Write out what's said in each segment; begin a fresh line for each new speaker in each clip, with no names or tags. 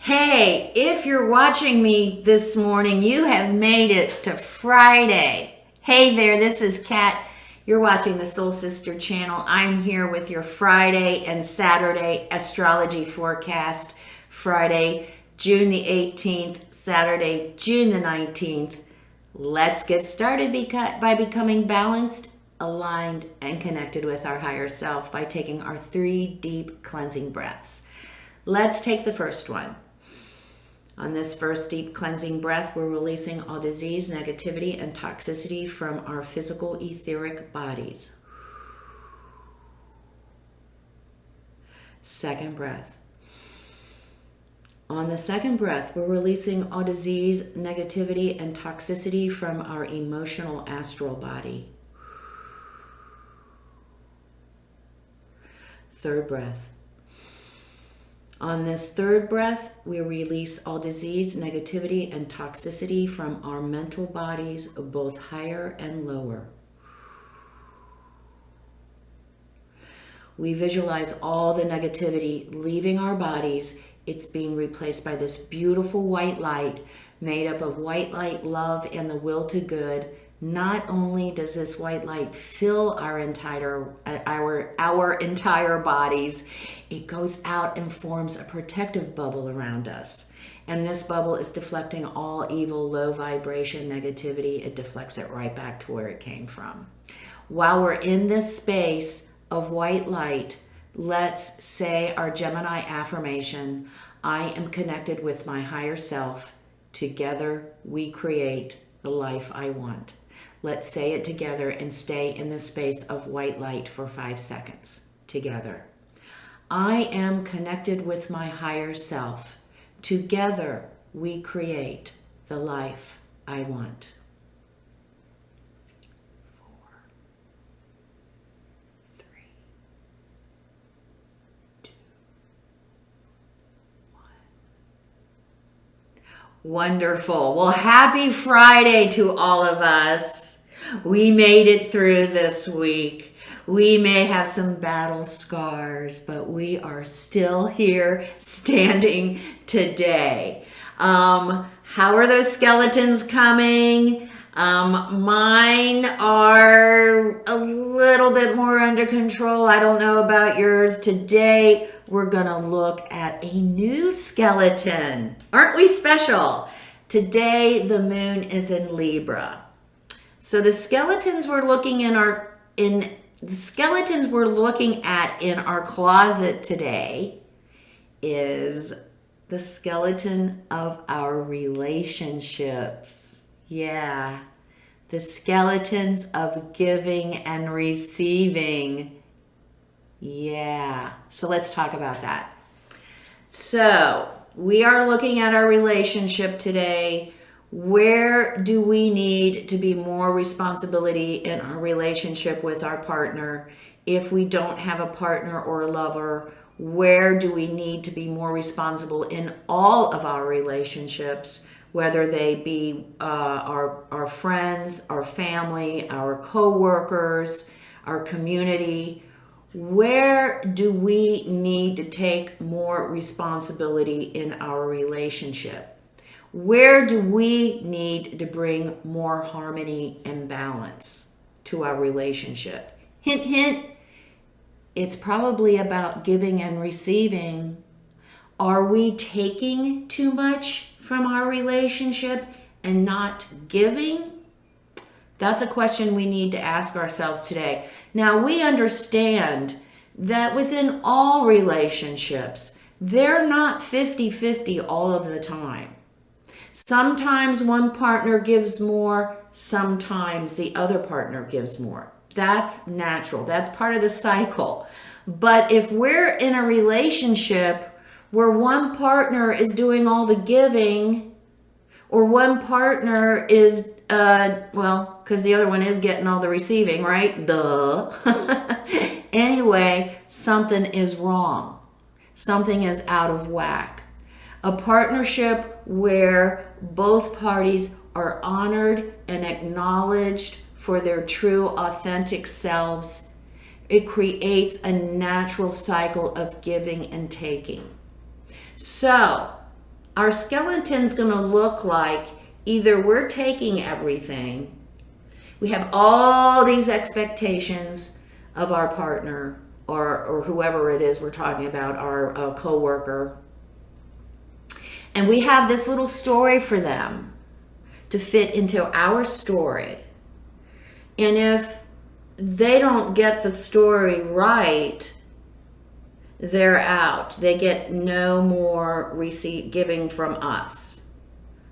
Hey, if you're watching me this morning, you have made it to Friday. Hey there, this is Kat. You're watching the Soul Sister channel. I'm here with your Friday and Saturday astrology forecast. Friday, June the 18th, Saturday, June the 19th. Let's get started by becoming balanced, aligned, and connected with our higher self by taking our 3 deep cleansing breaths. Let's take the first one. On this first deep cleansing breath, we're releasing all disease, negativity, and toxicity from our physical etheric bodies. Second breath. On the second breath, we're releasing all disease, negativity, and toxicity from our emotional astral body. Third breath. On this third breath, we release all disease, negativity, and toxicity from our mental bodies, both higher and lower. We visualize all the negativity leaving our bodies. It's being replaced by this beautiful white light made up of white light, love, and the will to good. Not only does this white light fill our entire bodies, it goes out and forms a protective bubble around us. And this bubble is deflecting all evil, low vibration negativity. It deflects it right back to where it came from. While we're in this space of white light, let's say our Gemini affirmation: I am connected with my higher self. Together we create the life I want. Let's say it together and stay in the space of white light for 5 seconds together. I am connected with my higher self. Together we create the life I want. 4, 3, 2, 1. Wonderful. Well, happy Friday to all of us. We made it through this week. We may have some battle scars, but we are still here standing today. How are those skeletons coming? Mine are a little bit more under control. I don't know about yours. Today, we're gonna look at a new skeleton. Aren't we special? Today, the moon is in Libra. So the skeletons we're looking at in our closet today is the skeleton of our relationships. Yeah, the skeletons of giving and receiving. Yeah, so let's talk about that. So we are looking at our relationship today. Where do we need to be more responsibility in our relationship with our partner? If we don't have a partner or a lover, where do we need to be more responsible in all of our relationships, whether they be our friends, our family, our co-workers, our community? Where do we need to take more responsibility in our relationship? Where do we need to bring more harmony and balance to our relationship? Hint, hint, it's probably about giving and receiving. Are we taking too much from our relationship and not giving? That's a question we need to ask ourselves today. Now, we understand that within all relationships, they're not 50-50 all of the time. Sometimes one partner gives more, sometimes the other partner gives more. That's natural. That's part of the cycle. But if we're in a relationship where one partner is doing all the giving, or one partner is, because the other one is getting all the receiving, right? Duh. Anyway, something is wrong. Something is out of whack. A partnership where both parties are honored and acknowledged for their true, authentic selves, it creates a natural cycle of giving and taking. So, our skeleton's going to look like either we're taking everything, we have all these expectations of our partner or whoever it is we're talking about, our coworker, and we have this little story for them to fit into our story. And if they don't get the story right, they're out. They get no more giving from us.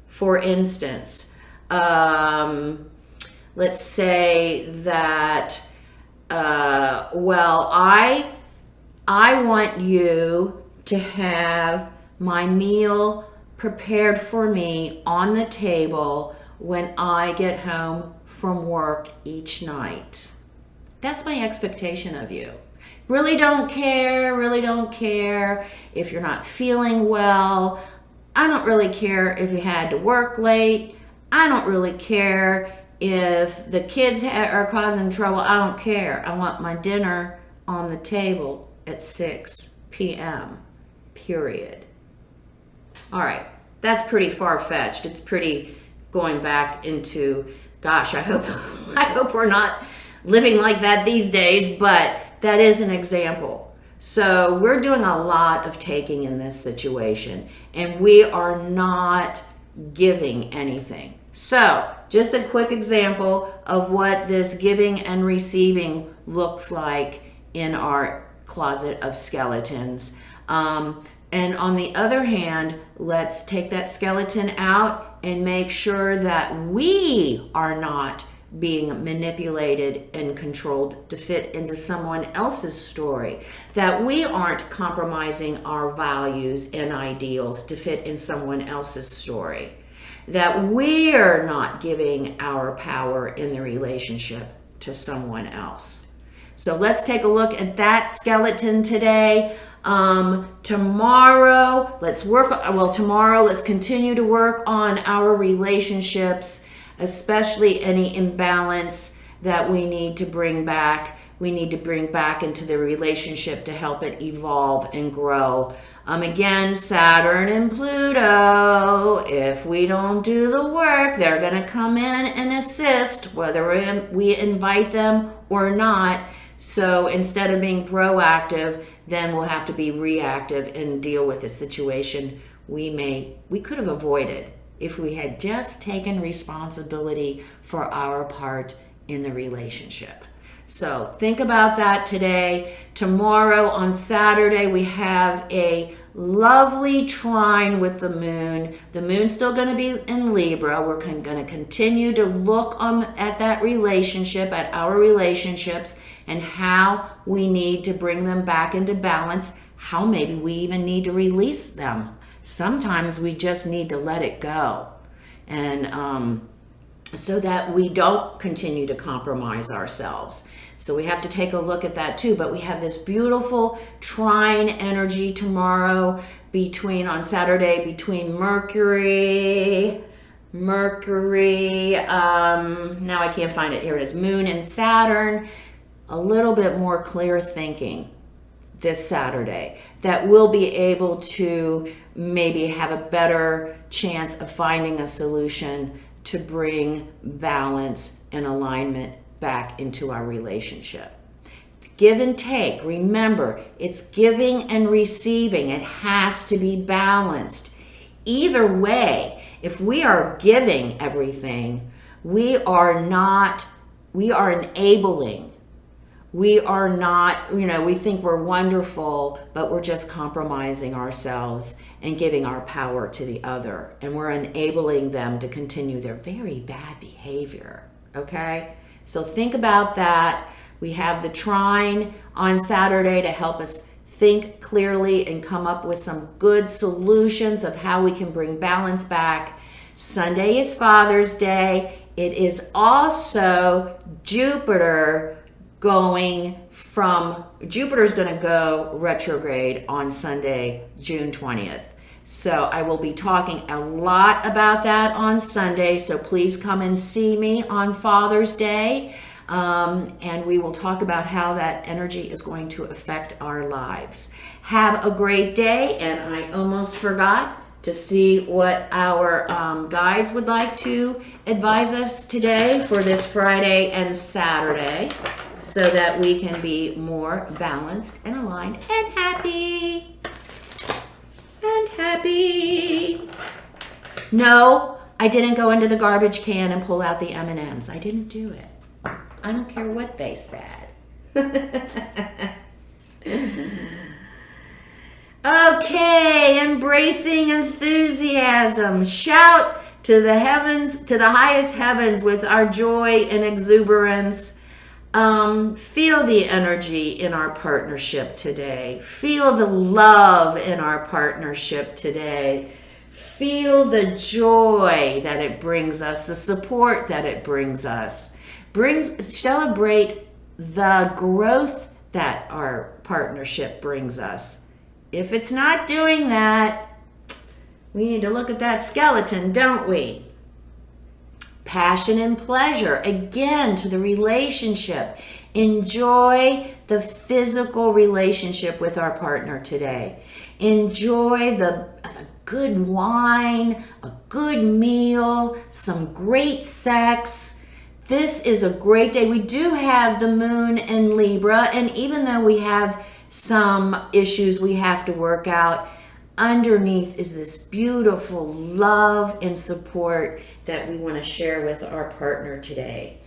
For instance, let's say that, well, I want you to have my meal prepared for me on the table when I get home from work each night. That's my expectation of you. Really don't care if you're not feeling well. I don't really care if you had to work late. I don't really care if the kids are causing trouble. I don't care. I want my dinner on the table at 6 p.m. period. All right, that's pretty far-fetched. It's pretty going back into, gosh, I hope we're not living like that these days, but that is an example. So we're doing a lot of taking in this situation, and we are not giving anything. So just a quick example of what this giving and receiving looks like in our closet of skeletons. And on the other hand, let's take that skeleton out and make sure that we are not being manipulated and controlled to fit into someone else's story, that we aren't compromising our values and ideals to fit in someone else's story, that we're not giving our power in the relationship to someone else. So let's take a look at that skeleton today. Tomorrow, let's continue to work on our relationships, especially any imbalance that we need to bring back. We need to bring back into the relationship to help it evolve and grow. Again, Saturn and Pluto, if we don't do the work, they're going to come in and assist, whether we invite them or not. So instead of being proactive, then we'll have to be reactive and deal with a situation we could have avoided if we had just taken responsibility for our part in the relationship. So think about that today. Tomorrow on Saturday, we have a lovely trine with the moon. The moon's still going to be in Libra. We're going to continue to look at that relationship, at our relationships, and how we need to bring them back into balance, how maybe we even need to release them. Sometimes we just need to let it go, and so that we don't continue to compromise ourselves. So we have to take a look at that too. But we have this beautiful trine energy tomorrow on Saturday between Mercury, now I can't find it, here it is, Moon and Saturn. A little bit more clear thinking this Saturday, that we'll be able to maybe have a better chance of finding a solution to bring balance and alignment back into our relationship. Give and take. Remember, it's giving and receiving. It has to be balanced. Either way, if we are giving everything, we are enabling. We are not, we think we're wonderful, but we're just compromising ourselves and giving our power to the other. And we're enabling them to continue their very bad behavior, okay? So think about that. We have the trine on Saturday to help us think clearly and come up with some good solutions of how we can bring balance back. Sunday is Father's Day. It is also Jupiter's going to go retrograde on Sunday, June 20th. So I will be talking a lot about that on Sunday. So please come and see me on Father's Day. And we will talk about how that energy is going to affect our lives. Have a great day. And I almost forgot to see what our guides would like to advise us today for this Friday and Saturday, so that we can be more balanced and aligned and happy. And happy. No, I didn't go into the garbage can and pull out the M&Ms. I didn't do it. I don't care what they said. Okay, embracing enthusiasm. Shout to the heavens, to the highest heavens with our joy and exuberance. Feel the energy in our partnership today. Feel the love in our partnership today. Feel the joy that it brings us, the support that it brings us. Celebrate the growth that our partnership brings us. If it's not doing that, we need to look at that skeleton, don't we? Passion and pleasure, again, to the relationship. Enjoy the physical relationship with our partner today. Enjoy the good wine, a good meal, some great sex. This is a great day. We do have the moon in Libra, and even though we have some issues we have to work out, underneath is this beautiful love and support that we want to share with our partner today.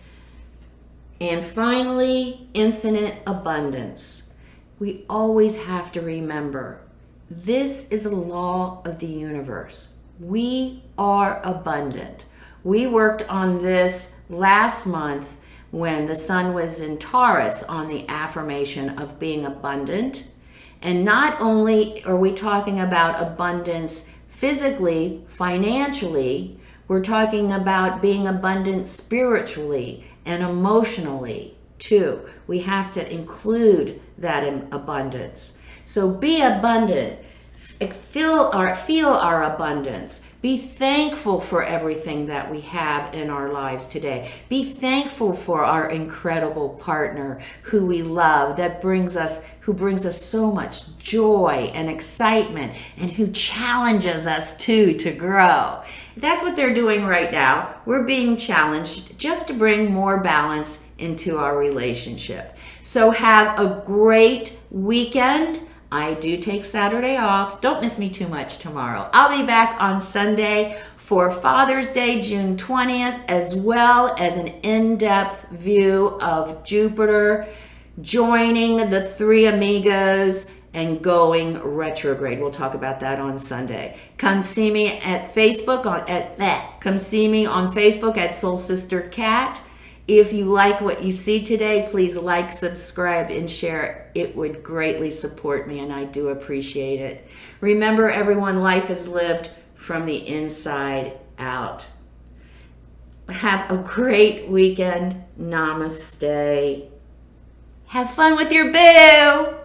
And finally, infinite abundance. We always have to remember, this is a law of the universe. We are abundant. We worked on this last month when the sun was in Taurus on the affirmation of being abundant. And not only are we talking about abundance physically, financially, we're talking about being abundant spiritually and emotionally too. We have to include that in abundance. So be abundant. Feel our abundance. Be thankful for everything that we have in our lives today. Be thankful for our incredible partner who we love, who brings us so much joy and excitement, and who challenges us too to grow. That's what they're doing right now. We're being challenged just to bring more balance into our relationship. So have a great weekend. I do take Saturday off. Don't miss me too much tomorrow. I'll be back on Sunday for Father's Day, June 20th, as well as an in-depth view of Jupiter joining the three amigos and going retrograde. We'll talk about that on Sunday. Come see me at Facebook come see me on Facebook at Soul Sister Cat. If you like what you see today, please like, subscribe, and share. It would greatly support me, and I do appreciate it. Remember, everyone, life is lived from the inside out. Have a great weekend. Namaste. Have fun with your boo.